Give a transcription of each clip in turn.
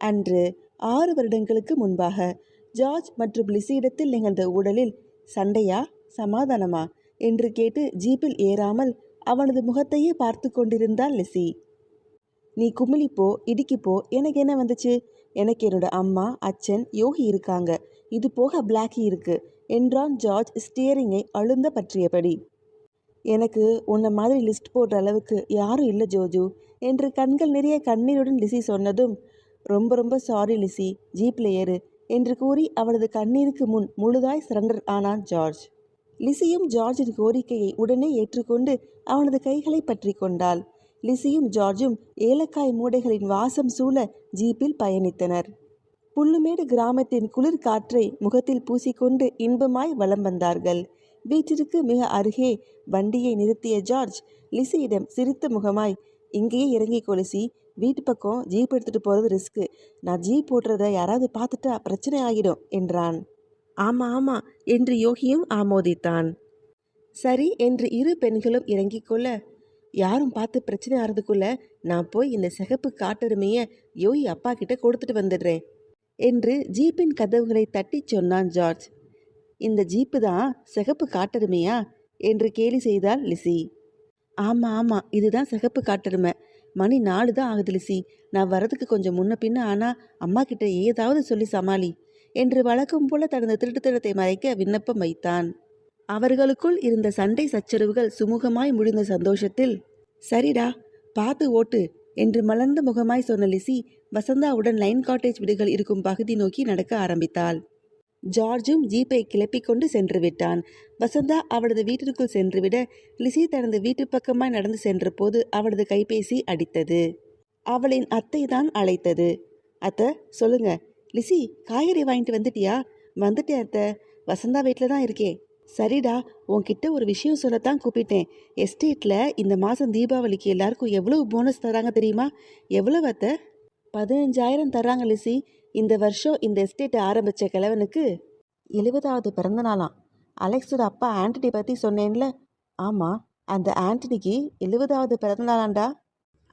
அன்று 6 வருடங்களுக்கு முன்பாக ஜார்ஜ் மற்றும் லிசியிடத்தில் நிகழ்ந்த ஊடலில் சண்டையா சமாதானமா என்று கேட்டு ஜீப்பில் ஏறாமல் அவனது முகத்தையே பார்த்து கொண்டிருந்தாள் லிசி. நீ குமிழிப்போ இடுக்கிப்போ, எனக்கு என்ன வந்துச்சு? எனக்கு என்னோட அம்மா, அச்சன், யோகி இருக்காங்க. இது போக பிளாக்கி இருக்கு என்றான் ஜார்ஜ் ஸ்டியரிங்கை அழுந்த பற்றியபடி. எனக்கு உன்னை மாதிரி லிஸ்ட் போடுற அளவுக்கு யாரும் இல்லை ஜோஜு என்று கண்கள் நிறைய கண்ணீருடன் லிசி சொன்னதும், ரொம்ப ரொம்ப சாரி லிசி, ஜீப்பில் ஏறு என்று கூறி அவளது கண்ணீருக்கு முன் முழுதாய் சரண்டர் ஆனான் ஜார்ஜ். லிசியும் ஜார்ஜின் கோரிக்கையை உடனே ஏற்றுக்கொண்டு அவனது கைகளை பற்றி கொண்டாள். லிசியும் ஜார்ஜும் ஏலக்காய் மூடைகளின் வாசம் சூழ ஜீப்பில் பயணித்தனர். புல்லுமேடு கிராமத்தின் குளிர் காற்றை முகத்தில் பூசிக்கொண்டு இன்பமாய் வலம் வந்தார்கள். வீட்டிற்கு மிக அருகே வண்டியை நிறுத்திய ஜார்ஜ் லிசியிடம் சிரித்த முகமாய், இங்கேயே இறங்கிக்கோ லிசி, வீட்டு பக்கம் ஜீப் எடுத்துகிட்டு போகிறது ரிஸ்க்கு. நான் ஜீப் ஓட்டுறத யாராவது பார்த்துட்டா பிரச்சனை ஆகிடும் என்றான். ஆமாம் ஆமாம் என்று யோகியும் ஆமோதித்தான். சரி என்று இரு பெண்களும் இறங்கிக் கொள்ள, யாரும் பார்த்து பிரச்சனை ஆகிறதுக்குள்ள நான் போய் இந்த சிகப்பு காட்டெருமையை யோகி அப்பா கிட்ட கொடுத்துட்டு வந்துடுறேன் என்று ஜீப்பின் கதவுகளை தட்டி சொன்னான் ஜார்ஜ். இந்த ஜீப்பு தான் சிகப்பு காட்டெருமையா என்று கேலி செய்தாள் லிசி. ஆமாம் ஆமாம், இதுதான் சிகப்பு காட்டெருமை. மணி 4 தான் ஆகுது லிசி, நான் வரதுக்கு கொஞ்சம் முன்ன பின்ன ஆனால் அம்மா கிட்ட ஏதாவது சொல்லி சமாளி என்று வழக்கம் போல தனது திருட்டுத்தனத்தை மறைக்க விண்ணப்பம் வைத்தான். அவர்களுக்குள் இருந்த சண்டை சச்சரவுகள் சுமூகமாய் முடிந்த சந்தோஷத்தில், சரிடா பார்த்து ஓட்டு என்று மலர்ந்த முகமாய் சொன்ன லிசி வசந்தாவுடன் லைன் காட்டேஜ் வீடுகள் இருக்கும் பகுதி நோக்கி நடக்க ஆரம்பித்தாள். ஜார்ஜும் ஜீப்பை கிளப்பிக் கொண்டு சென்று விட்டான். வசந்தா அவளது வீட்டிற்குள் சென்றுவிட லிசி தனது வீட்டு பக்கமாய் நடந்து சென்ற போது அவளது கைபேசி அடித்தது. அவளின் அத்தை தான் அழைத்தது. அத்தை சொல்லுங்க. லிசி, காய்கறி வாங்கிட்டு வந்துட்டியா? வந்துட்டேன் அத்தை, வசந்தா வீட்டில் தான் இருக்கே. சரிடா, உன்கிட்ட ஒரு விஷயம் சொல்லத்தான் கூப்பிட்டேன். எஸ்டேட்டில் இந்த மாதம் தீபாவளிக்கு எல்லாருக்கும் எவ்வளவு போனஸ் தராங்க தெரியுமா? எவ்வளவு அத்தை? 15,000 தராங்க லிசி. இந்த வருஷம் இந்த எஸ்டேட்டை ஆரம்பித்த கிழவனுக்கு 70வது பிறந்த நாளாம். அலெக்ஸோட அப்பா ஆண்டனி பற்றி சொன்னேன்ல? ஆமாம், அந்த ஆண்டனிக்கு 70வது பிறந்த நாளாண்டா.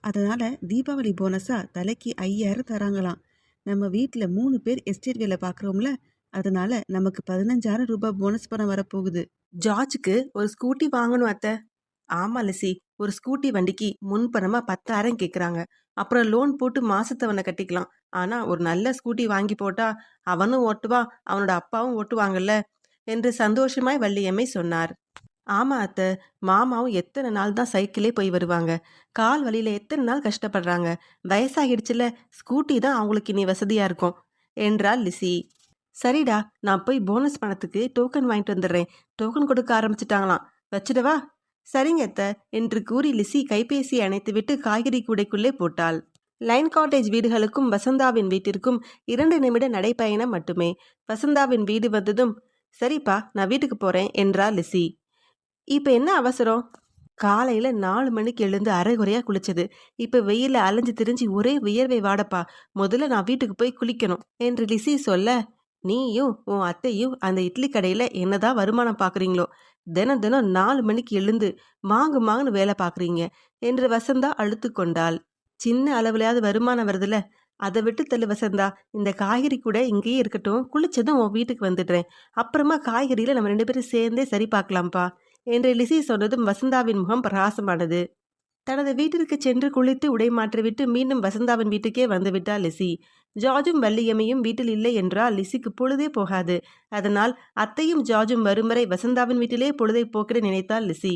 அதனால் தீபாவளி போனஸாக தலைக்கு 5,000 தராங்களாம். நம்ம வீட்டில் 3 பேர் எஸ்டேட் வேலை பார்க்குறோம்ல, அதனால நமக்கு 15,000 ரூபாய் போனஸ் பணம் வரப்போகுது. ஜார்ஜுக்கு ஒரு ஸ்கூட்டி வாங்கணும் அத்தை. ஆமா லிசி, ஒரு ஸ்கூட்டி வண்டிக்கு முன்பணமா 10,000 கேட்குறாங்க. அப்புறம் லோன் போட்டு மாசத்தவனை கட்டிக்கலாம். ஆனா ஒரு நல்ல ஸ்கூட்டி வாங்கி போட்டா அவனும் ஓட்டுவான், அவனோட அப்பாவும் ஓட்டுவாங்கல்ல என்று சந்தோஷமாய் வள்ளியம்மை சொன்னார். ஆமா அத்தை, மாமாவும் எத்தனை நாள் தான் சைக்கிளே போய் வருவாங்க. கால் வலியில எத்தனை நாள் கஷ்டப்படுறாங்க. வயசாகிடுச்சுல, ஸ்கூட்டி தான் அவங்களுக்கு இனி வசதியா இருக்கும் என்றாள் லிசி. சரிடா, நான் போய் போனஸ் பணத்துக்கு டோக்கன் வாங்கிட்டு வந்துடுறேன். டோக்கன் கொடுக்க ஆரம்பிச்சிட்டாங்களாம், வச்சிடவா? சரிங்க அத்தை என்று கூறி லிசி கைபேசியை அணைத்துவிட்டு காய்கறி கூடைக்குள்ளே போட்டாள். லைன் காட்டேஜ் வீடுகளுக்கும் வசந்தாவின் வீட்டிற்கும் 2 நிமிட நடைப்பயணம் மட்டுமே. வசந்தாவின் வீடு வந்ததும், சரிப்பா நான் வீட்டுக்கு போறேன் என்றாள் லிசி. இப்போ என்ன அவசரம்? காலையில் 4 மணிக்கு எழுந்து அரைகுறையாக குளிச்சது. இப்போ வெயிலில் அலைஞ்சு திரிஞ்சு ஒரே வியர்வை வாடப்பா. முதல்ல நான் வீட்டுக்கு போய் குளிக்கணும் என்று லிசி சொல்ல, நீயும் உன் அத்தையும் அந்த இட்லி கடையில் என்னதான் வருமானம் பார்க்குறீங்களோ, தினம் தினம் 4 மணிக்கு எழுந்து மாங்குன்னு வேலை பார்க்குறீங்க என்று வசந்தா அழுத்து கொண்டாள். சின்ன அளவுலையாவது வருமானம் வருதுல, அதை விட்டு தள்ளு வசந்தா. இந்த காய்கறி கூட இங்கேயே இருக்கட்டும், குளிச்சதும் உன் வீட்டுக்கு வந்துடுறேன். அப்புறமா காய்கறியில் நம்ம 2 பேரும் சேர்ந்தே சரி பார்க்கலாம்ப்பா என்று லிசி சொன்னதும் வசந்தாவின் முகம் பிரகாசமானது. தனது வீட்டிற்கு சென்று குளித்து உடை மாற்றிவிட்டு மீண்டும் வசந்தாவின் வீட்டுக்கே வந்துவிட்டாள் லிசி. ஜார்ஜும் வள்ளியம்மையும் வீட்டில் இல்லை என்றால் லிசிக்கு பொழுதே போகாது. அதனால் அத்தையும் ஜார்ஜும் வரும் வரை வசந்தாவின் வீட்டிலே பொழுதை போக்கிட நினைத்தாள் லிசி.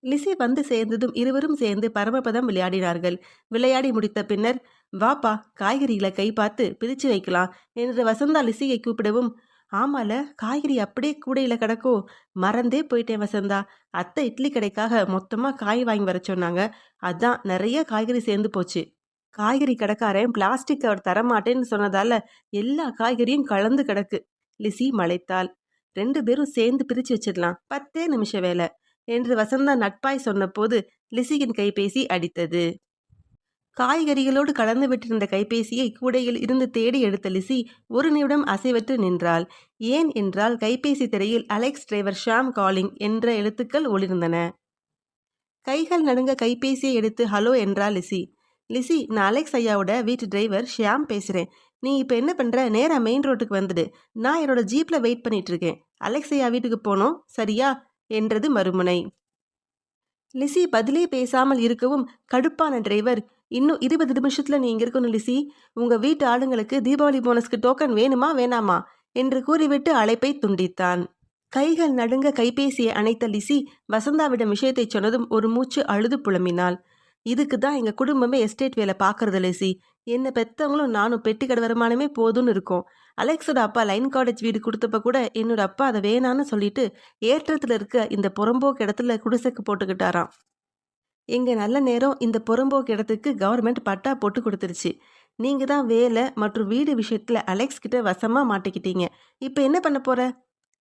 லிசி வந்து சேர்ந்ததும் இருவரும் சேர்ந்து பரமபதம் விளையாடினார்கள். விளையாடி முடித்த பின்னர், வாப்பா காய்கறிகளை கை பார்த்து பிரித்து வைக்கலாம் என்று வசந்தா லிசியை கூப்பிடவும், ஆமால காய்கறி அப்படியே கூடையில கிடக்கோ, மறந்தே போயிட்டேன் வசந்தா. அத்தை இட்லி கடைக்காக மொத்தமாக காய் வாங்கி வர சொன்னாங்க, அதான் நிறைய காய்கறி சேர்ந்து போச்சு. காய்கறி கடைக்காரன் பிளாஸ்டிக் கவர் தரமாட்டேன்னு சொன்னதால எல்லா காய்கறியும் கலந்து கிடக்கு. லிசி மலைத்தாள். 2 பேரும் சேர்ந்து பிரித்து வச்சிடலாம், 10 நிமிஷம் வேலை என்று வசந்தா நட்பாய் சொன்ன போது லிசியின் கைபேசி அடித்தது. காய்கறிகளோடு கலந்து விட்டிருந்த கைபேசியை கூடையில் இருந்து தேடி எடுத்த லிசி 1 நிமிடம் அசைவற்று நின்றாள். ஏன் என்றால் கைபேசி திரையில் அலெக்ஸ் டிரைவர் ஷாம் காலிங் என்ற எழுத்துக்கள் ஒளிர்ந்தன. கைகள் நடுங்க கைபேசியை எடுத்து ஹலோ என்றாள் லிசி. லிசி, நான் அலெக்ஸ் ஐயாவோட வீட்டு டிரைவர் ஷியாம் பேசுறேன். நீ இப்ப என்ன பண்ற? நேரா மெயின் ரோட்டுக்கு வந்துடு. நான் என்னோட ஜீப்ல வெயிட் பண்ணிட்டு இருக்கேன். அலெக்ஸ் ஐயா வீட்டுக்கு போனோம், சரியா என்றது மறுமுனை. லிசி பதிலே பேசாமல் இருக்கவும் கடுப்பான டிரைவர், இன்னும் 20 நிமிஷத்துல நீ இங்க இருக்கணும் லிசி. உங்க வீட்டு ஆளுங்களுக்கு தீபாவளி போனஸ்க்கு டோக்கன் வேணுமா வேணாமா என்று கூறிவிட்டு அழைப்பை துண்டித்தான். கைகள் நடுங்க கைபேசியை அணைத்த லிசி வசந்தாவிடம் விஷயத்தை சொன்னதும் ஒரு மூச்சு அழுது புலம்பினாள். இதுக்கு தான் எங்க குடும்பமே எஸ்டேட் வேலை பார்க்கறது லிசி. என்ன பெத்தவங்களும் நானும் பெட்டி கடை வருமானமே போதும்னு இருக்கோம். அலெக்ஸோட அப்பா லைன் காலேஜ் வீடு கொடுத்தப்ப கூட என்னோட அப்பா அதை வேணான்னு சொல்லிட்டு ஏற்றத்துல இருக்க இந்த புறம்போக்கு இடத்துல குடிசைக்கு போட்டுக்கிட்டாராம். எங்க நல்ல நேரம் இந்த புறம்போக்கு இடத்துக்கு கவர்மெண்ட் பட்டா போட்டு கொடுத்துருச்சு. நீங்க தான் வேலை மற்றும் வீடு விஷயத்துல அலெக்ஸ் கிட்ட வசமா மாட்டிக்கிட்டீங்க. இப்ப என்ன பண்ண போற?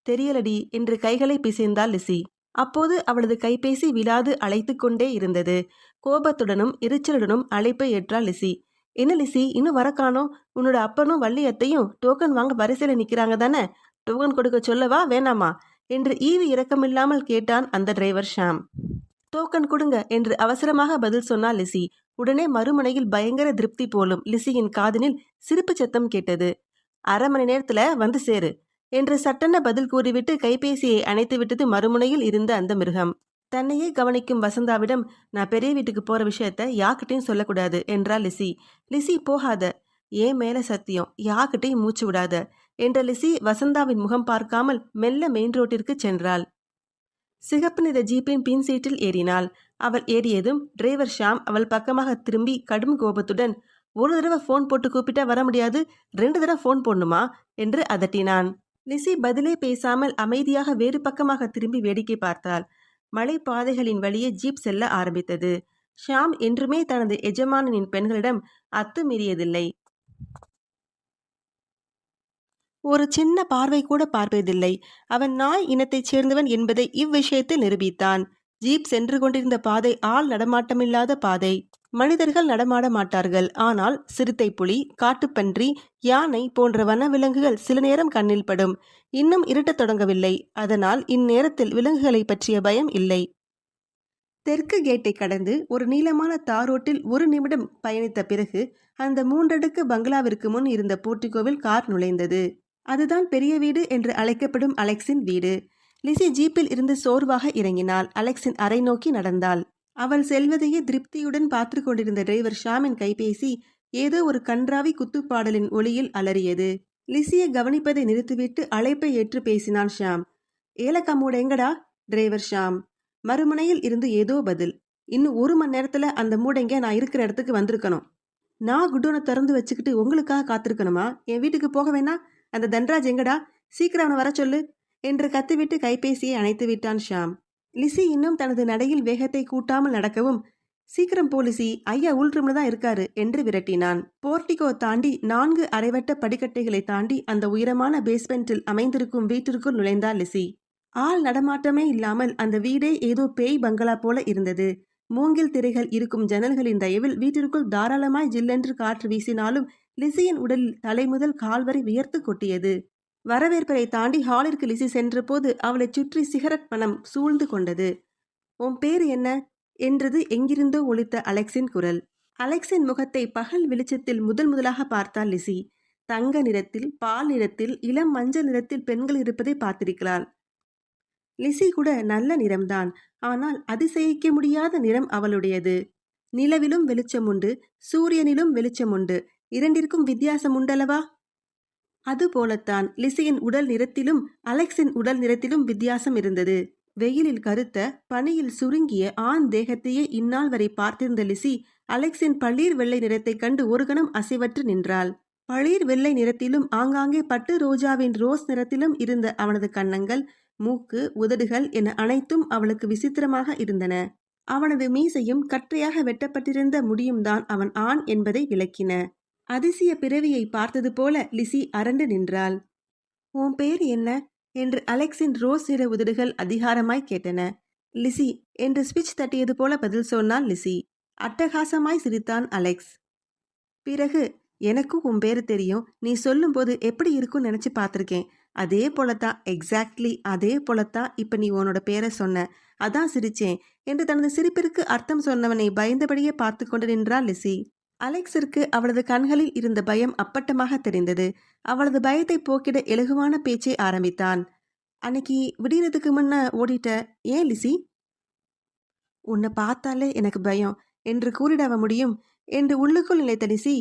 தெரியலடி என்று கைகளை பிசைந்தாள் லிசி. அப்போது அவளது கைபேசி விழாது அழைத்து கொண்டே இருந்தது. கோபத்துடனும் எரிச்சலுடனும் அழைப்பை ஏற்றாள் லிசி. என்ன லிசி, இன்னும் வர காணோம்? உன்னோட அப்பனும் வள்ளியத்தையும் டோக்கன் வாங்க வரிசையில நிக்கிறாங்க தானே? டோக்கன் கொடுக்க சொல்லவா வேணாமா என்று ஈவு இரக்கமில்லாமல் கேட்டான் அந்த டிரைவர் ஷாம். டோக்கன் கொடுங்க என்று அவசரமாக பதில் சொன்னாள் லிசி. உடனே மறுமுனையில் பயங்கர திருப்தி போலும் லிசியின் காதினில் சிரிப்பு சத்தம் கேட்டது. அரை மணி நேரத்துல வந்து சேரு என்று சட்டென பதில் கூறிவிட்டு கைபேசியை அணைத்து விட்டது மறுமுனையில் இருந்த அந்த மிருகம். தன்னையே கவனிக்கும் வசந்தாவிடம், நான் பெரிய வீட்டுக்கு போற விஷயத்த யார்கிட்டையும் சொல்லக்கூடாது என்றாள் லிசி. லிசி, போகாத, ஏன் மேல சத்தியம், யார்கிட்டையும் மூச்சு விடாத என்ற லிசி வசந்தாவின் முகம் பார்க்காமல் மெல்ல மெயின் ரோட்டிற்கு சென்றாள். சிகப்பு நிற ஜீப்பின் பின் சீட்டில் ஏறினாள். அவள் ஏறியதும் டிரைவர் ஷாம் அவள் பக்கமாக திரும்பி கடும் கோபத்துடன், ஒரு தடவை போன் போட்டு கூப்பிட்டா வர முடியாது, 2 தடவை போன் போடணுமா என்று அதட்டினான். லிசி பதிலே பேசாமல் அமைதியாக வேறு பக்கமாக திரும்பி வேடிக்கை பார்த்தாள். மலை பாதைகளின் வழியே ஜீப் செல்ல ஆரம்பித்தது. ஷாம் என்றுமே தனது எஜமானனின் பெண்களிடம் அத்துமீறியதில்லை. ஒரு சின்ன பார்வை கூட பார்ப்பதில்லை. அவன் நாய் இனத்தைச் சேர்ந்தவன் என்பதை இவ்விஷயத்தில் நிரூபித்தான். ஜீப் சென்று கொண்டிருந்த பாதை ஆள் நடமாட்டமில்லாத பாதை. மனிதர்கள் நடமாட மாட்டார்கள். ஆனால் சிறுத்தை புலி, காட்டுப்பன்றி, யானை போன்ற வனவிலங்குகள் சில நேரம் கண்ணில் படும். இன்னும் இருட்டத் தொடங்கவில்லை. அதனால் இந்நேரத்தில் விலங்குகளை பற்றிய பயம் இல்லை. தெற்கு கேட்டை கடந்து ஒரு நீளமான தாரோட்டில் 1 நிமிடம் பயணித்த பிறகு அந்த 3 அடுக்கு பங்களாவிற்கு முன் இருந்த போர்ட்டிகோவில் கார் நுழைந்தது. அதுதான் பெரிய வீடு என்று அழைக்கப்படும் அலெக்ஸின் வீடு. லிசி ஜீப்பில் இருந்து சோர்வாக இறங்கினாள். அலெக்ஸின் அறை நோக்கி நடந்தாள். அவள் செல்வதையே திருப்தியுடன் பார்த்து கொண்டிருந்த டிரைவர் ஷாமின் கைபேசி ஏதோ ஒரு கன்றாவி குத்துப்பாடலின் ஒளியில் அலறியது. லிசியை கவனிப்பதை நிறுத்திவிட்டு அழைப்பை ஏற்று பேசினான் ஷாம். ஏலக்காய் மூட எங்கடா? டிரைவர் ஷாம். மறுமுனையில் இருந்து ஏதோ பதில். இன்னும் 1 மணி நேரத்துல அந்த மூடைங்க நான் இருக்கிற இடத்துக்கு வந்திருக்கணும். நான் குடோனை திறந்து வச்சுக்கிட்டு உங்களுக்காக காத்திருக்கணுமா? என் வீட்டுக்கு போக வேணா? அந்த தன்ராஜ் எங்கடா? சீக்கிரம் அவனை வர சொல்லு என்று கத்திவிட்டு கைபேசியை அணைத்து விட்டான் ஷாம். லிசி இன்னும் தனது நடையில் வேகத்தை கூட்டாமல் நடக்கவும், சீக்கிரம் போ லிசி, ஐயா உள்ரூம்ல தான் இருக்காரு என்று விரட்டினான். போர்ட்டிகோ தாண்டி 4 அரைவட்ட படிக்கட்டைகளை தாண்டி அந்த உயரமான பேஸ்மெண்டில் அமைந்திருக்கும் வீட்டிற்குள் நுழைந்தாள் லிசி. ஆள் நடமாட்டமே இல்லாமல் அந்த வீடே ஏதோ பேய் பங்களா போல இருந்தது. மூங்கில் திரைகள் இருக்கும் ஜன்னல்களின் தயவில் வீட்டிற்குள் தாராளமாய் ஜில்லென்று காற்று வீசினாலும் லிசியின் உடலில் தலை முதல் கால் வரை வியர்த்து கொட்டியது. வரவேற்பரை தாண்டி ஹாலிற்கு லிசி சென்ற போது அவளை சுற்றி சிகரெட் மனம் சூழ்ந்து கொண்டது. உன் பேர் என்ன என்றது எங்கிருந்தோ ஒலித்த அலெக்ஸின் குரல். அலெக்ஸின் முகத்தை பகல் வெளிச்சத்தில் முதலாக பார்த்தாள் லிசி. தங்க நிறத்தில், பால் நிறத்தில், இளம் மஞ்சள் நிறத்தில் பெண்கள் இருப்பதை பார்த்திருக்கிறாள். லிசி கூட நல்ல நிறம்தான். ஆனால் அதிசயிக்க முடியாத நிறம் அவளுடையது. நிலவிலும் வெளிச்சம் உண்டு, சூரியனிலும் வெளிச்சம் உண்டு. இரண்டிற்கும் வித்தியாசம் உண்டல்லவா? அதுபோலத்தான் லிசியின் உடல் நிறத்திலும் அலெக்ஸின் உடல் நிறத்திலும் வித்தியாசம் இருந்தது. வெயிலில் கருத்த, பனியில் சுருங்கிய ஆண் தேகத்தையே இந்நாள் வரை பார்த்திருந்த லிசி அலெக்ஸின் பளீர் வெள்ளை நிறத்தை கண்டு ஒரு கணம் அசைவற்று நின்றாள். பளீர் வெள்ளை நிறத்திலும் ஆங்காங்கே பட்டு ரோஜாவின் ரோஸ் நிறத்திலும் இருந்த அவனது கன்னங்கள், மூக்கு, உதடுகள் என அனைத்தும் அவளுக்கு விசித்திரமாக இருந்தன. அவனது மீசையும் கற்றையாக வெட்டப்பட்டிருந்த முடியும் தான் அவன் ஆண் என்பதை விளக்கின. அதிசய பிறவியை பார்த்தது போல லிசி அரண்டு நின்றாள். உன் பேர் என்ன என்று அலெக்ஸின் ரோஸ் நிற உதடுகள் அதிகாரமாய் கேட்டன. லிசி என்று ஸ்விட்ச் தட்டியது போல பதில் சொன்னாள் லிசி. அட்டகாசமாய் சிரித்தான் அலெக்ஸ். பிறகு, எனக்கும் உன் பேரு தெரியும். நீ சொல்லும்போது எப்படி இருக்கும்னு நினைச்சு பார்த்துருக்கேன். அதே போலத்தான், எக்ஸாக்ட்லி அதே போலத்தான் இப்ப நீ உன்னோட பேரை சொன்ன. அதான் சிரிச்சேன் என்று தனது சிரிப்பிற்கு அர்த்தம் சொன்னவனை பயந்தபடியே பார்த்து கொண்டு நின்றாள் லிசி. அலெக்ஸிற்கு அவளது கண்களில் இருந்த பயம் அப்பட்டமாக தெரிந்தது. அவளது பயத்தை போக்கிட இலகுவான பேச்சை ஆரம்பித்தான். அன்னைக்கு விடியறதுக்கு முன்ன ஓடிட்ட. ஏன் லிசி? உன்னை பார்த்தாலே எனக்கு பயம் என்று கூறிடவ முடியும் என்று உள்ளுக்குள் நிலைத்த லிசி,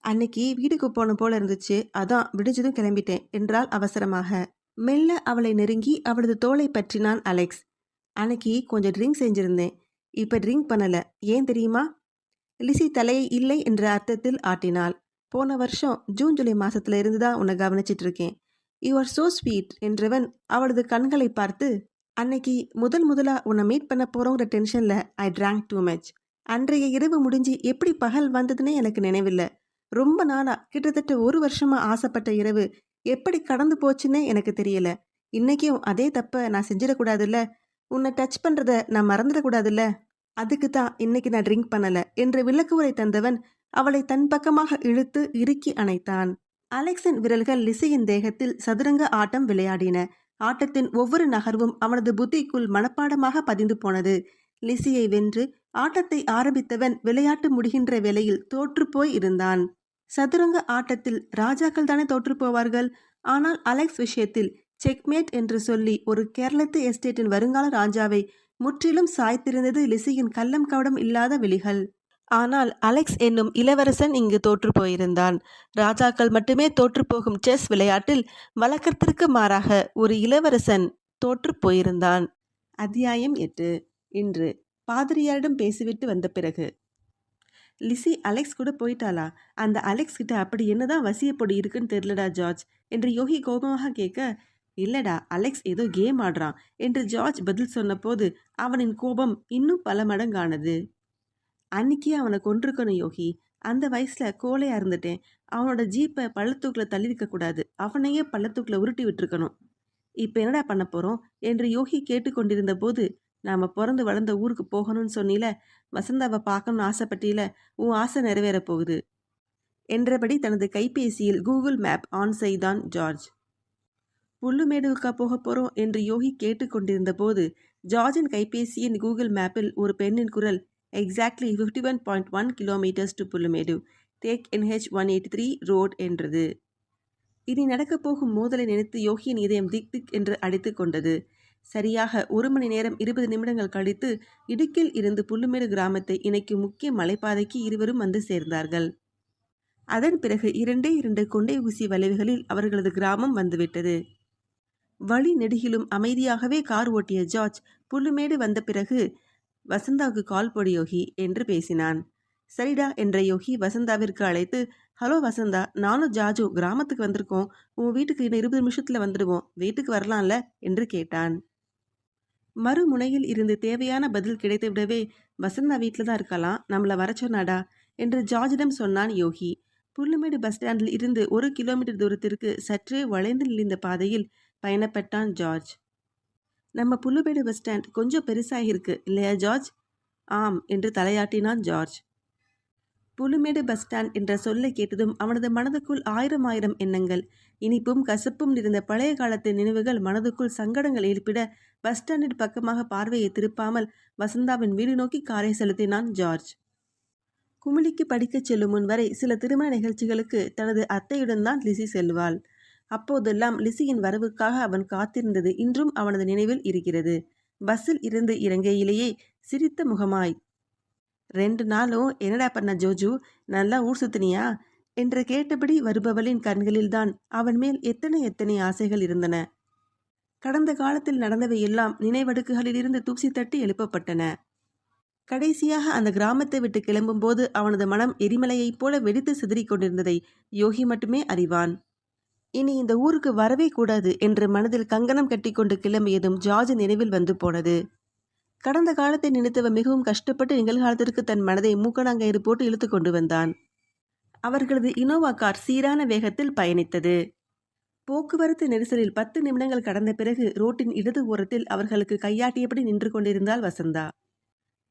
அன்னைக்கு வீட்டுக்கு போன போல இருந்துச்சு, அதான் விடிஞ்சதும் கிளம்பிட்டேன் என்றாள் அவசரமாக. மெல்ல அவளை நெருங்கி அவளது தோளை பற்றினான் அலெக்ஸ். அன்னைக்கு கொஞ்சம் ட்ரிங்க் செஞ்சிருந்தேன், இப்ப ட்ரிங்க் பண்ணல. ஏன் தெரியுமா? லிசி தலையை இல்லை என்ற அர்த்தத்தில் ஆட்டினாள். போன வருஷம் ஜூன் ஜூலை மாசத்துல இருந்துதான் உன்னை கவனிச்சிட்டு இருக்கேன். யூ ஆர் சோ ஸ்வீட் என்றவன் அவளது கண்களை பார்த்து, அன்னைக்கு முதலா உன்னை மீட் பண்ண போறோங்கிற டென்ஷன்ல ஐ ட்ராங்க் டூ மச். அன்றைய இரவு முடிஞ்சு எப்படி பகல் வந்ததுன்னே எனக்கு நினைவில்லை. ரொம்ப நாளா, கிட்டத்தட்ட 1 வருஷமா ஆசைப்பட்ட இரவு எப்படி கடந்து போச்சுன்னே எனக்கு தெரியல. இன்னைக்கும் அதே தப்ப நான் செஞ்சிடக்கூடாதுல்ல. உன்னை டச் பண்றத நான் மறந்துடக்கூடாதுல்ல. அதுக்கு தான் இன்னைக்கு நான் ட்ரிங்க் பண்ணல என்று விளக்குவரை தந்தவன் அவளை தன் பக்கமாக இழுத்து இறுக்கி அணைத்தான். அலெக்ஸின் விரல்கள் லிசியின் தேகத்தில் சதுரங்க ஆட்டம் விளையாடின. ஆட்டத்தின் ஒவ்வொரு நகர்வும் அவனது புத்திக்குள் மனப்பாடமாக பதிந்து போனது. லிசியை வென்று ஆட்டத்தை ஆரம்பித்தவன் விளையாட்டு முடிகின்ற வேளையில் தோற்றுப்போய் இருந்தான். சதுரங்க ஆட்டத்தில் ராஜாக்கள் தானே தோற்று போவார்கள். ஆனால் அலெக்ஸ் விஷயத்தில் செக்மேட் என்று சொல்லி ஒரு கேரளத்து எஸ்டேட்டின் வருங்கால ராஜாவை முற்றிலும் சாய்த்திருந்தது லிசியின் கள்ளம் கவடம் இல்லாத விழிகள். ஆனால் அலெக்ஸ் என்னும் இளவரசன் இங்கு தோற்று போயிருந்தான். ராஜாக்கள் மட்டுமே தோற்றுப்போகும் செஸ் விளையாட்டில் வழக்கத்திற்கு மாறாக ஒரு இளவரசன் தோற்று போயிருந்தான். அத்தியாயம் 8. இன்று பாதிரியாரிடம் பேசிவிட்டு வந்த பிறகு. லிசி அலெக்ஸ் கூட போயிட்டாளா? அந்த அலெக்ஸ் கிட்ட அப்படி என்னதான் வசியப்பொடி இருக்குன்னு தெரியலடா ஜார்ஜ் என்று யோகி கோபமாக கேட்க, இல்லடா அலெக்ஸ் ஏதோ கேம் ஆடுறான் என்று ஜார்ஜ் பதில் சொன்ன போது அவனின் கோபம் இன்னும் பல மடங்கானது. அன்னைக்கே அவனை கொன்றிருக்கணும் யோகி. அந்த வயசுல கோலையா இருந்துட்டேன். அவனோட ஜீப்பை பள்ளத்தூக்குல தள்ளிருக்க கூடாது, அவனையே பள்ளத்தூக்குல உருட்டி விட்டுருக்கணும். இப்ப என்னடா பண்ண போறோம் என்று யோகி கேட்டுக்கொண்டிருந்த போது, நாம பிறந்து வளர்ந்த ஊருக்கு போகணும்னு சொன்னில, வசந்தாவை பார்க்கணும்னு ஆசைப்பட்டியில, உன் ஆசை நிறைவேற போகுது என்றபடி தனது கைபேசியில் கூகுள் மேப் ஆன் செய்தான் ஜார்ஜ். புல்லுமேடுவுக்கா போக போறோம் என்று யோகி கேட்டுக்கொண்டிருந்த போது ஜார்ஜின் கைபேசியின் கூகுள் மேப்பில் ஒரு பெண்ணின் குரல், exactly 51.1 kilometres to Pullumedu, take NH 183 road என்றது. இனி நடக்கப் போகும் மோதலை நினைத்து யோகியின் இதயம் திக் திக் என்று அடித்து கொண்டது. சரியாக 1 மணி நேரம் 20 நிமிடங்கள் கழித்து இடுக்கில் இருந்து புல்லுமேடு கிராமத்தை இணைக்கும் முக்கிய மலைப்பாதைக்கு இருவரும் வந்து சேர்ந்தார்கள். அதன் பிறகு 2 கொண்டை ஊசி வளைவுகளில் அவர்களது கிராமம் வந்துவிட்டது. வழி நெடுகிலும் அமைதியாகவே கார் ஓட்டிய ஜார்ஜ் புல்லுமேடு வந்த பிறகு, வசந்தாவுக்கு கால் போடு யோகி என்று பேசினான். சரிடா என்ற யோகி வசந்தாவிற்கு அழைத்து, ஹலோ வசந்தா, நானும் ஜார்ஜு கிராமத்துக்கு வந்திருக்கோம். உன் வீட்டுக்கு இன்னும் 20 நிமிஷத்துல வந்துடுவோம். வீட்டுக்கு வரலாம்ல என்று கேட்டான். மறுமுனையில் இருந்து தேவையான பதில் கிடைத்துவிடவே, வசந்தா வீட்டில் தான் இருக்கலாம், நம்மளை வர சொன்னாடா என்று ஜார்ஜிடம் சொன்னான் யோகி. புல்லுமேடு பஸ் ஸ்டாண்டில் இருந்து 1 கிலோமீட்டர் தூரத்திற்கு சற்றே வளைந்து நெளிந்த பாதையில் பயணப்பட்டான் ஜார்ஜ். நம்ம புல்லுமேடு பஸ் ஸ்டாண்ட் கொஞ்சம் பெருசாகிருக்கு இல்லையா ஜார்ஜ்? ஆம் என்று தலையாட்டினான் ஜார்ஜ். புல்லுமேடு பஸ் ஸ்டாண்ட் என்ற சொல்லை கேட்டதும் அவனது மனதுக்குள் ஆயிரம் எண்ணங்கள், இனிப்பும் கசப்பும் நிறைந்த பழைய காலத்து நினைவுகள் மனதுக்குள் சங்கடங்கள் எழுப்பிட, பஸ் ஸ்டாண்டின் பக்கமாக பார்வையை திருப்பாமல் வசந்தாவின் வீடு நோக்கி காரை செலுத்தினான் ஜார்ஜ். குமிழிக்கு படிக்கச் செல்லும் முன் வரை சில திருமண நிகழ்ச்சிகளுக்கு தனது அத்தையுடன் தான் லிசி செல்வாள். அப்போதெல்லாம் லிசியின் வரவுக்காக அவன் காத்திருந்தது இன்றும் அவனது நினைவில் இருக்கிறது. பஸ்ஸில் இருந்து இறங்கையிலேயே சிரித்த முகமாய், 2 நாளும் என்னடா பண்ண ஜோஜு, நல்லா ஊர் சுத்தினியா என்று கேட்டபடி வருபவளின் கண்களில்தான் அவன் மேல் எத்தனை ஆசைகள் இருந்தன. கடந்த காலத்தில் நடந்தவை எல்லாம் நினைவடுக்குகளிலிருந்து தூசி தட்டி எழுப்பப்பட்டன. கடைசியாக அந்த கிராமத்தை விட்டு கிளம்பும் போது அவனது மனம் எரிமலையைப் போல வெடித்து சிதறிக் கொண்டிருந்ததை யோகி மட்டுமே அறிவான். இனி இந்த ஊருக்கு வரவே கூடாது என்று மனதில் கங்கணம் கட்டி கொண்டு கிளம்பியதும் ஜார்ஜ் நினைவில் வந்து போனது. கடந்த காலத்தை நினைத்தவன் மிகவும் கஷ்டப்பட்டு நிகழ்காலத்திற்கு தன் மனதை மூக்கணாங்கயிறு போட்டு இழுத்து கொண்டு வந்தான். அவர்களது இனோவா கார் சீரான வேகத்தில் பயணித்தது. போக்குவரத்து நெரிசலில் 10 நிமிடங்கள் கடந்த பிறகு ரோட்டின் இடது ஓரத்தில் அவர்களுக்கு கையாட்டியபடி நின்று கொண்டிருந்தாள் வசந்தா.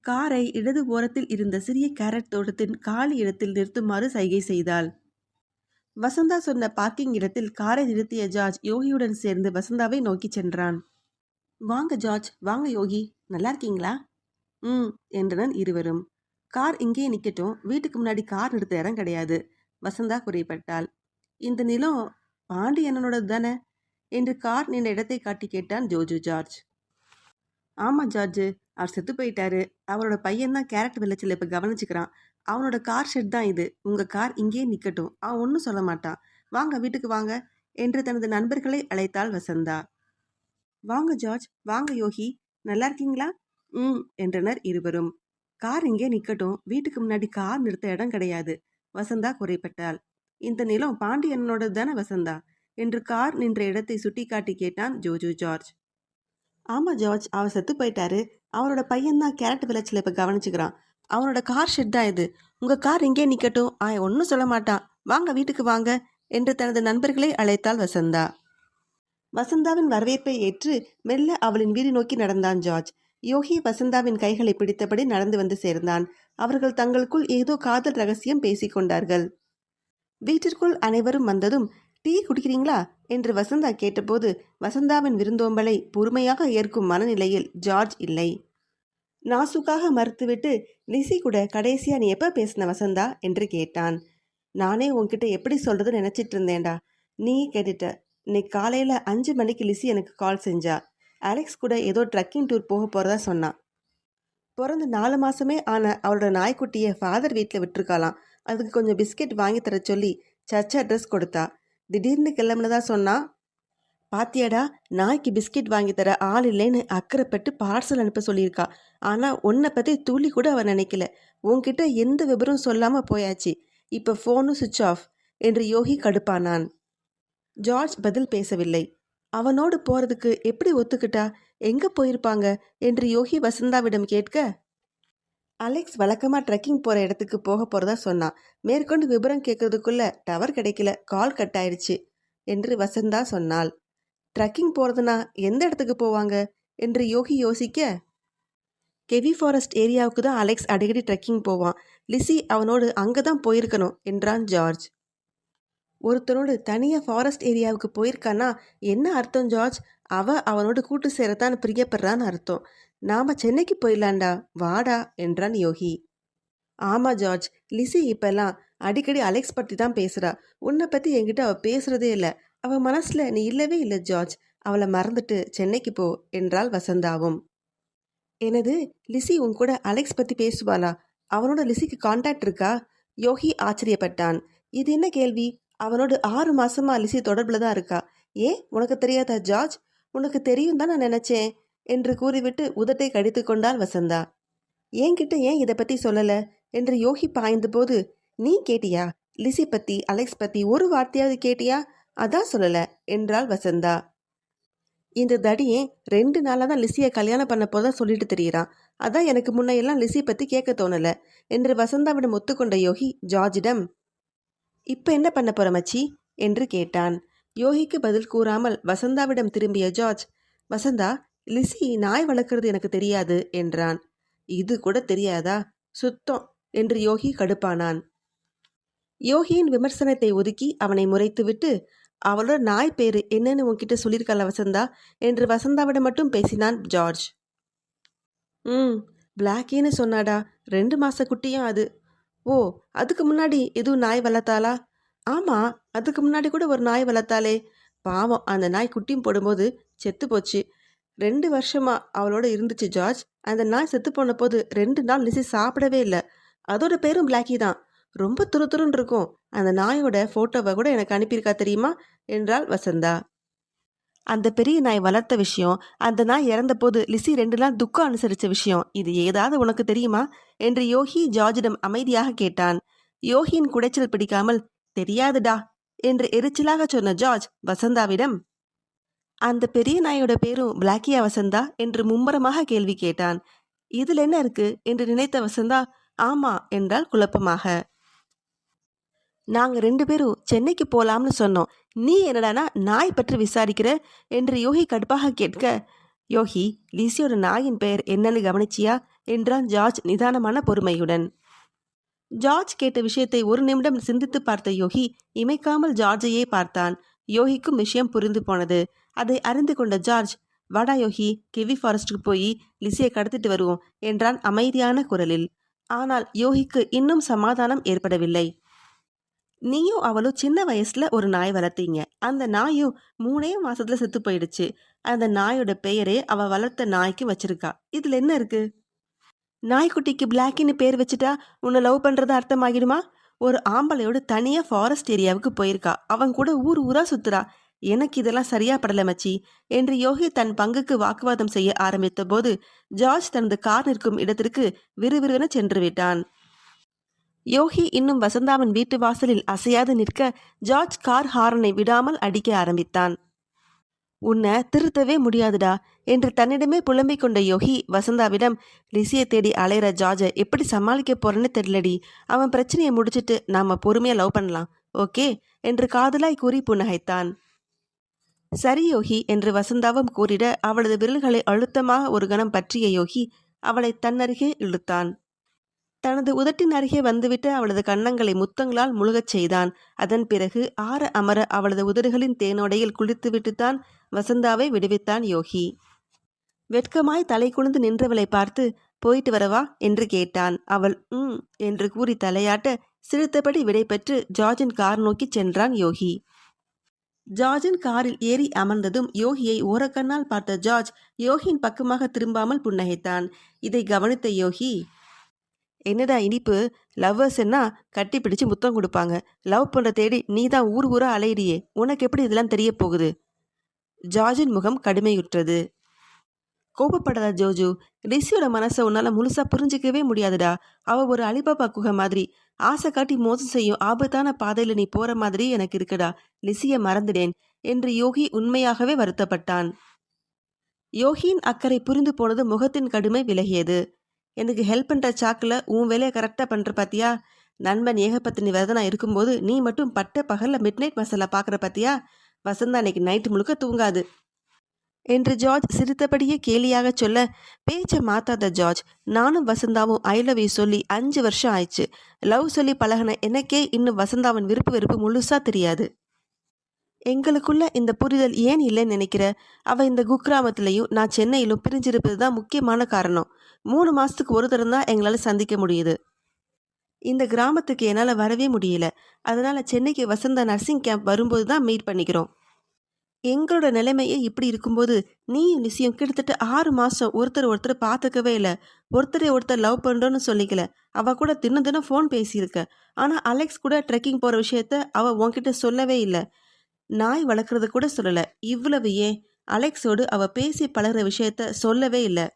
காரை இடது ஓரத்தில் இருந்த சிறிய கேரட் தோட்டத்தின் காலி இடத்தில் நிறுத்துமாறு சைகை செய்தாள். வசந்தா சொன்ன பார்க்கிங் இடத்தில் காரை நிறுத்திய ஜார்ஜ் யோகியுடன் சேர்ந்து வசந்தாவை நோக்கி சென்றான். வாங்க ஜார்ஜ், வாங்க யோகி, நல்லா இருக்கீங்களா? என்றனர் இருவரும். கார் இங்கே நிக்கட்டும், வீட்டுக்கு முன்னாடி கார் நிறுத்த இடம் கிடையாது, வசந்தா குறைப்பட்டாள். இந்த நிலம் பாண்டி அண்ணனோடது தானே என்று கார் நின்ற இடத்தை காட்டி கேட்டான் ஜோஜு ஜார்ஜ். ஆமா ஜார்ஜ், அவர் செத்து போயிட்டாரு. அவரோட பையன்தான் கேரட் விளைச்சல் இப்ப கவனிச்சுக்கிறான். அவனோட கார் ஷெட் தான் இது. உங்க கார் இங்கே நிக்கட்டும், அவன் ஒன்றும் சொல்ல மாட்டான். வாங்க வீட்டுக்கு வாங்க என்று தனது நண்பர்களை அழைத்தாள் வசந்தா. வாங்க ஜார்ஜ், வாங்க யோகி, நல்லா இருக்கீங்களா? என்றனர் இருவரும். கார் இங்கே நிக்கட்டும், வீட்டுக்கு முன்னாடி கார் நிறுத்த இடம் கிடையாது, வசந்தா குறைப்பட்டாள். இந்த நிலம் பாண்டியனோடது தானே வசந்தா என்று கார் நின்ற இடத்தை சுட்டி காட்டி கேட்டான் ஜோஜு ஜார்ஜ். ஆமா ஜார்ஜ், அவர் செத்து போயிட்டாரு. அவரோட பையன்தான் கேரட் விளைச்சல இப்ப கவனிச்சுக்கிறான். அவனோட கார் ஷெட் தான் இது. உங்க கார் இங்கே நிக்கட்டும், அவன் ஒன்றும் சொல்ல மாட்டான். வாங்க வீட்டுக்கு வாங்க என்று தனது நண்பர்களை அழைத்தாள் வசந்தா. வசந்தாவின் வரவேற்பை ஏற்று மெல்ல அவளின் வீடு நோக்கி நடந்தான் ஜார்ஜ். யோகி வசந்தாவின் கைகளை பிடித்தபடி நடந்து வந்து சேர்ந்தான். அவர்கள் தங்களுக்குள் ஏதோ காதல் ரகசியம் பேசிக்கொண்டார்கள். வீட்டிற்குள் அனைவரும் வந்ததும், டீ குடிக்கிறீங்களா என்று வசந்தா கேட்டபோது வசந்தாவின் விருந்தோம்பலை பொறுமையாக ஏற்கும் மனநிலையில் ஜார்ஜ் இல்லை. நாசுக்காக மறுத்துவிட்டு, லிசி கூட கடைசியா நீ எப்ப பேசின வசந்தா என்று கேட்டான். நானே உன்கிட்ட எப்படி சொல்றதுன்னு நினைச்சிட்டு இருந்தேன்டா, நீ கேட்டுட்ட. இன்னைக்கு காலையில 5 மணிக்கு லிசி எனக்கு கால் செஞ்சா. அலெக்ஸ் கூட ஏதோ ட்ரக்கிங் டூர் போக போறதா சொன்னான். பிறந்து 4 மாசமே ஆன அவளோட நாய்க்குட்டியை ஃபாதர் வீட்டில் விட்டுருக்காளாம். அதுக்கு கொஞ்சம் பிஸ்கெட் வாங்கி தர சொல்லி சர்ச் அட்ரஸ் கொடுத்தா. திடீர்னு கிளம்புனதா சொன்னா. பாத்தியாடா, நாய்க்கு பிஸ்கெட் வாங்கி தர ஆள் இல்லைன்னு அக்கறைப்பட்டு பார்சல் அனுப்ப சொல்லியிருக்கா. ஆனா உன்னை பத்தி துளி கூட அவ நினைக்கல. உன்கிட்ட எந்த விபரம் சொல்லாம போயாச்சு. இப்ப போனும் சுவிட்ச் ஆஃப் என்று யோகி கடுப்பானான். ஜார்ஜ் பதில் பேசவில்லை. அவனோடு போறதுக்கு எப்படி ஒத்துக்கிட்டா? எங்க போயிருப்பாங்க என்று யோகி வசந்தாவிடம் கேட்க, அலெக்ஸ் வழக்கமா ட்ரெக்கிங் போற இடத்துக்கு போக போறதா சொன்னான். மேற்கொண்டு விபரம் கேட்கறதுக்குள்ள டவர் கிடைக்கல, கால் கட் ஆயிடுச்சு என்று வசந்தா சொன்னாள். ட்ரெக்கிங் போறதுனா எந்த இடத்துக்கு போவாங்க என்று யோகி யோசிக்க, கெவி ஃபாரஸ்ட் ஏரியாவுக்கு தான் அலெக்ஸ் அடிக்கடி ட்ரெக்கிங் போவான். லிசி அவனோடு அங்கதான் போயிருக்கணும் என்றான் ஜார்ஜ். ஒருத்தனோடு தனியாக ஃபாரஸ்ட் ஏரியாவுக்கு போயிருக்கானா என்ன அர்த்தம் ஜார்ஜ்? அவனோடு கூட்டு சேரத்தான் பிரியப்படுறான்னு அர்த்தம். நாம சென்னைக்கு போயிடலாண்டா, வாடா என்றான் யோகி. ஆமா ஜார்ஜ், லிசி இப்பெல்லாம் அடிக்கடி அலெக்ஸ் பற்றி தான் பேசுறா. உன்னை பத்தி என்கிட்ட அவ பேசுறதே இல்லை. அவ மனசுல நீ இல்லவே இல்லை ஜார்ஜ். அவளை மறந்துட்டு சென்னைக்கு போ என்றாள் வசந்தாவும். எனது லிசி உன் கூட அலெக்ஸ் பத்தி பேசுவாளா? அவனோட லிசிக்கு கான்டாக்ட் இருக்கா? யோகி ஆச்சரியப்பட்டான். இது என்ன கேள்வி? அவனோடு 6 மாசமா லிசி தொடர்புல தான் இருக்கா. ஏன் உனக்கு தெரியாதா ஜார்ஜ்? உனக்கு தெரியும் தான் நான் நினைச்சேன் என்று கூறிவிட்டு உதட்டை கடித்து கொண்டாள் வசந்தா. என்கிட்ட ஏன் இதை பத்தி சொல்லல என்று யோகி பாய்ந்த போது, நீ கேட்டியா? லிசி பத்தி அலெக்ஸ் பத்தி ஒரு வார்த்தையாவது கேட்டியா? அதான் சொல்லல என்றாள் வசந்தா. இந்த தடியே 2 நாளா தான் லிசியை கல்யாணம் பண்ண போதான் சொல்லிட்டு தெரியுறான். அதான் எனக்கு முன்னையெல்லாம் லிசி பத்தி கேட்க தோணல என்று வசந்தாவிடம் ஒத்துக்கொண்ட யோகி ஜார்ஜிடம், இப்ப என்ன பண்ண போற மச்சி என்று கேட்டான். யோகிக்கு பதில் கூறாமல் வசந்தாவிடம் திரும்பிய ஜார்ஜ், வசந்தா, லிசி நாய் வளர்க்கறது எனக்கு தெரியாது என்றான். இது கூட தெரியாதா? சுத்தம் என்று யோகி கடுப்பானான். யோகியின் விமர்சனத்தை ஒதுக்கி அவனை முறைத்துவிட்டு, அவளோட நாய் பேரு என்னன்னு உன்கிட்ட சொல்லியிருக்கல வசந்தா என்று வசந்தாவிடம் மட்டும் பேசினான் ஜார்ஜ். பிளாக்கின்னு சொன்னாடா, 2 மாச குட்டியும் அது. ஓ, அதுக்கு முன்னாடி எதுவும் நாய் வளர்த்தாளா? ஆமா, அதுக்கு முன்னாடி கூட ஒரு நாய் வளர்த்தாளே. பாவம், அந்த நாய் குட்டியும் போடும்போது செத்து போச்சு. 2 வருஷமா அவளோட இருந்துச்சு ஜார்ஜ். அந்த நாய் செத்து போன போது 2 நாள் லிசி சாப்பிடவே இல்லை. அதோட பேரும் பிளாக்கி தான். ரொம்ப துருதுருன்னு இருக்கும். அந்த நாயோட போட்டோவை கூட எனக்கு அனுப்பியிருக்கா தெரியுமா என்றாள் வசந்தா. அந்த பெரிய நாய் வளர்த்த விஷயம், அந்த நாய் இறந்த போது லிசி 2 நாள் துக்கம் அனுசரிச்ச விஷயம், இது ஏதாவது உனக்கு தெரியுமா என்று யோகி ஜார்ஜிடம் அமைதியாக கேட்டான். யோகியின் குடைச்சல் பிடிக்காமல், தெரியாதுடா என்று எரிச்சலாக சொன்ன ஜார்ஜ் வசந்தாவிடம், அந்த பெரிய நாயோட பேரும் பிளாக்கியா வசந்தா என்று மும்மரமாக கேள்வி கேட்டான். இதில் என்ன இருக்கு என்று நினைத்த வசந்தா, ஆமா என்றால் குழப்பமாக. நாங்க 2 பேரும் சென்னைக்கு போலாம்னு சொன்னோம். நீ என்னடானா நாய் பற்றி விசாரிக்கிற என்று யோகி கடுப்பாக கேட்க, யோகி, லிசியோட நாயின் பெயர் என்னன்னு கவனிச்சியா என்றான் ஜார்ஜ் நிதானமான பொறுமையுடன். ஜார்ஜ் கேட்ட விஷயத்தை ஒரு நிமிடம் சிந்தித்து பார்த்த யோகி இமைக்காமல் ஜார்ஜையே பார்த்தான். யோகிக்கும் விஷயம் புரிந்து போனது. அதை அறிந்து கொண்ட ஜார்ஜ், வாடா யோகி, கெவி ஃபாரஸ்டுக்கு போய் லிசியை கடத்திட்டு வருவோம் என்றான் அமைதியான குரலில். ஆனால் யோகிக்கு இன்னும் சமாதானம் ஏற்படவில்லை. நீயும் அவளும் சின்ன வயசுல ஒரு நாய் வளர்த்தீங்க. அந்த நாயும் 3 மாசத்துல செத்து போயிடுச்சு. அந்த நாயோட பெயரே அவ வளர்த்த நாய்க்கு வச்சிருக்கா. இதுல என்ன இருக்கு? நாய்க்குட்டிக்கு பிளாக்கின்னு பேர் வச்சுட்டா உன்னை லவ் பண்றது அர்த்தமாகிடுமா? ஒரு ஆம்பளையோட தனியா ஃபாரஸ்ட் ஏரியாவுக்கு போயிருக்கா. அவன் கூட ஊர் ஊரா சுத்துறா. எனக்கு இதெல்லாம் சரியா படல மச்சி என்று யோகி தன் பங்குக்கு வாக்குவாதம் செய்ய ஆரம்பித்த போது ஜார்ஜ் தனது கார் நிற்கும் இடத்திற்கு விறுவிறுவென சென்று விட்டான். யோகி இன்னும் வசந்தாவின் வீட்டு வாசலில் அசையாது நிற்க ஜார்ஜ் கார் ஹாரனை விடாமல் அடிக்க ஆரம்பித்தான். உன்னை திருத்தவே முடியாதுடா என்று தன்னிடமே புலம்பிக் கொண்ட யோகி வசந்தாவிடம், லிசியை தேடி அலையிற ஜார்ஜை எப்படி சமாளிக்க போறேன்னு தெரியலடி. அவன் பிரச்சனையை முடிச்சிட்டு நாம பொறுமையா லவ் பண்ணலாம், ஓகே என்று காதலாய் கூறி புன்னகைத்தான். சரி யோகி என்று வசந்தாவும் கூறிட அவளது விரல்களை அழுத்தமாக ஒரு கணம் பற்றிய யோகி அவளை தன்னருகே இழுத்தான். தனது உதட்டின் அருகே வந்துவிட்டு அவளது கன்னங்களை முத்தங்களால் முழுகச் செய்தான். அதன் பிறகு ஆற அமர அவளது உதடுகளின் தேனோடையில் குளித்துவிட்டுத்தான் வசந்தாவை விடுவித்தான் யோகி. வெட்கமாய் தலை குனிந்து நின்றவளை பார்த்து, போயிட்டு வரவா என்று கேட்டான். அவள் என்று கூறி தலையாட்ட சிரித்தபடி விடை பெற்று ஜார்ஜின் கார் நோக்கி சென்றான் யோகி. ஜார்ஜின் காரில் ஏறி அமர்ந்ததும் யோகியை ஓரக்கண்ணால் பார்த்த ஜார்ஜ் யோகியின் பக்கமாக திரும்பாமல் புன்னகைத்தான். இதை கவனித்த யோகி, என்னடா இனிப்பு, லவ்வர்ஸ் என்ன கட்டி பிடிச்சு முத்தம் கொடுப்பாங்க. லவ் பண்ணுற தேடி நீ தான் ஊர் ஊரா அலையிறியே, உனக்கு எப்படி இதெல்லாம் தெரிய போகுது? ஜார்ஜின் முகம் கடுமையுற்றது. கோபப்படாத ஜோஜு, லிசியோட மனசை உன்னால முழுசா புரிஞ்சிக்கவே முடியாதுடா. அவ ஒரு அலிபாபா குகை மாதிரி. ஆசை காட்டி மோசம் செய்யும் ஆபத்தான பாதையில நீ போற மாதிரி எனக்கு இருக்குடா. லிசியை மறந்துடேன் என்று யோகி உண்மையாகவே வருத்தப்பட்டான். யோகியின் அக்கறை புரிந்து போனது முகத்தின் கடுமை விலகியது. எனக்கு ஹெல்ப் பண்ணுற சாக்கில் உன் வேலையை கரெக்டாக பண்ணுற பார்த்தியா? நண்பன் ஏகப்பத்தினி விரதனா இருக்கும்போது நீ மட்டும் பட்ட பகலில் மிட் நைட் மசாலா பார்க்குற பார்த்தியா? வசந்தா அன்னைக்கு நைட்டு முழுக்க தூங்காது என்று ஜார்ஜ் சிரித்தபடியே கேலியாக சொல்ல, பேச்சை மாத்தாத ஜார்ஜ், நானும் வசந்தாவும் ஐ லவ் யூ சொல்லி 5 வருஷம் ஆயிடுச்சு. லவ் சொல்லி பழகின எனக்கே இன்னும் வசந்தாவின் விருப்பு வெறுப்பு முழுசாக தெரியாது. எங்களுக்குள்ள இந்த புரிதல் ஏன் இல்லைன்னு நினைக்கிற? அவள் இந்த குக்கிராமத்திலையும் நான் சென்னையிலும் பிரிஞ்சிருப்பது தான் முக்கியமான காரணம். 3 மாதத்துக்கு ஒரு தரம் தான் எங்களால் சந்திக்க முடியுது. இந்த கிராமத்துக்கு என்னால் வரவே முடியல. அதனால் சென்னைக்கு வசந்த நர்சிங் கேம்ப் வரும்போது தான் மீட் பண்ணிக்கிறோம். எங்களோட நிலைமையே இப்படி இருக்கும்போது நீயும் லிசியும் கிட்டத்தட்ட 6 மாதம் ஒருத்தர் பார்த்துக்கவே இல்லை. ஒருத்தர் லவ் பண்ணுறோன்னு சொல்லிக்கல. அவள் கூட தினம் தினம் ஃபோன் பேசியிருக்க. ஆனால் அலெக்ஸ் கூட ட்ரெக்கிங் போகிற விஷயத்த அவள் உன்கிட்ட சொல்லவே இல்லை. நாய் வளர்க்குறது கூட சொல்லலை. இவ்வளவு ஏன் அலெக்ஸோடு அவள் பேசி பழகிற விஷயத்த சொல்லவே இல்லை.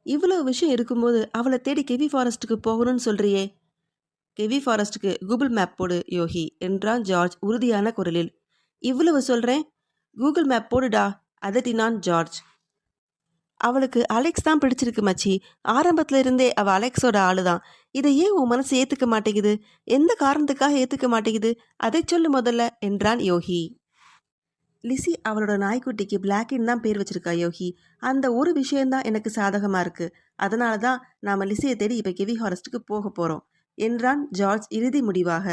இவ்வளவு விஷயம் இருக்கும்போது அவளை தேடி கெவி ஃபாரஸ்ட்டுக்கு போகணும்னு சொல்றியே. கெவி ஃபாரஸ்ட்டுக்கு கூகுள் மேப் போடு யோகி என்றான் ஜார்ஜ் உறுதியான குரலில். இவ்வளவு சொல்கிறேன், கூகுள் மேப் போடுடா அதட்டினான் ஜார்ஜ். அவளுக்கு அலெக்ஸ் தான் பிடிச்சிருக்கு மச்சி. ஆரம்பத்துல இருந்தே அவள் அலெக்ஸோட ஆளு தான். இதை ஏன் உன் மனசு ஏற்றுக்க மாட்டேங்குது? எந்த காரணத்துக்காக ஏற்றுக்க மாட்டேங்குது? அதை சொல்லு முதல்ல என்றான் யோகி. லிசி அவளோட நாய்க்குட்டிக்கு பிளாக்கின் தான் பேர் வச்சிருக்கா யோகி. அந்த ஒரு விஷயம்தான் எனக்கு சாதகமாக இருக்குது. அதனால தான் நாம் லிசியை தேடி இப்போ கெவி ஃபாரஸ்ட்டுக்கு போக போகிறோம் என்றான் ஜார்ஜ் இறுதி முடிவாக.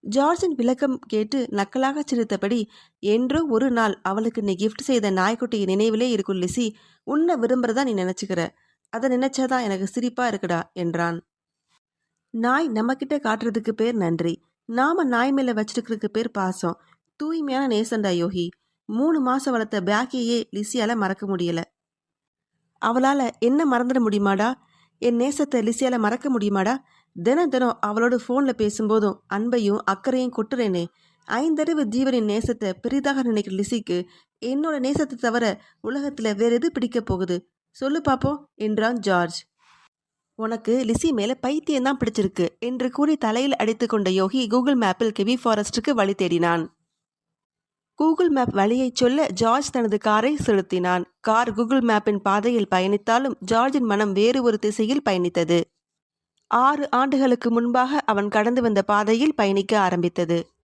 ஜார்ஜின் விளக்கம் கேட்டு நக்கலாக சிரித்தபடி, என்றோ ஒரு நாள் அவளுக்கு நீ கிஃப்ட் செய்த நாய்க்குட்டியின் நினைவிலே இருக்கும் லிசி, உன்னை விரும்புகிறதா நீ நினச்சிக்கிற. அதை நினைச்சாதான் எனக்கு சிரிப்பாக இருக்குடா என்றான். நாய் நம்மக்கிட்ட காட்டுறதுக்கு பேர் நன்றி. நாம நாய் மேலே வச்சிருக்கிறதுக்கு பேர் பாசம். தூய்மையான நேசண்டா யோகி. 3 மாதம் வளர்த்த பேக்கியே லிசியால மறக்க முடியல. அவளால் என்ன மறந்துட முடியுமாடா? என் நேசத்தை லிசியால மறக்க முடியுமாடா? தினம் தினம் அவளோட ஃபோனில் பேசும்போதும் அன்பையும் அக்கறையும் கொட்டுறேனே. 5 தடவை ஜீவனின் நேசத்தை பெரிதாக நினைக்கிற லிசிக்கு என்னோட நேசத்தை தவிர உலகத்தில் வேற எது பிடிக்க போகுது? சொல்லு பாப்போம் என்றான் ஜார்ஜ். உனக்கு லிசி மேலே பைத்தியம்தான் பிடிச்சிருக்கு என்று கூறி தலையில் அடித்து கொண்ட யோகி கூகுள் மேப்பில் கெவி ஃபாரஸ்ட்டுக்கு வழி தேடினான். கூகுள் மேப் வழியை சொல்ல ஜார்ஜ் தனது காரை செலுத்தினான். கார் கூகுள் மேப்பின் பாதையில் பயணித்தாலும் ஜார்ஜின் மனம் வேறு ஒரு திசையில் பயணித்தது. 6 ஆண்டுகளுக்கு முன்பாக அவன் கடந்து வந்த பாதையில் பயணிக்க ஆரம்பித்தது.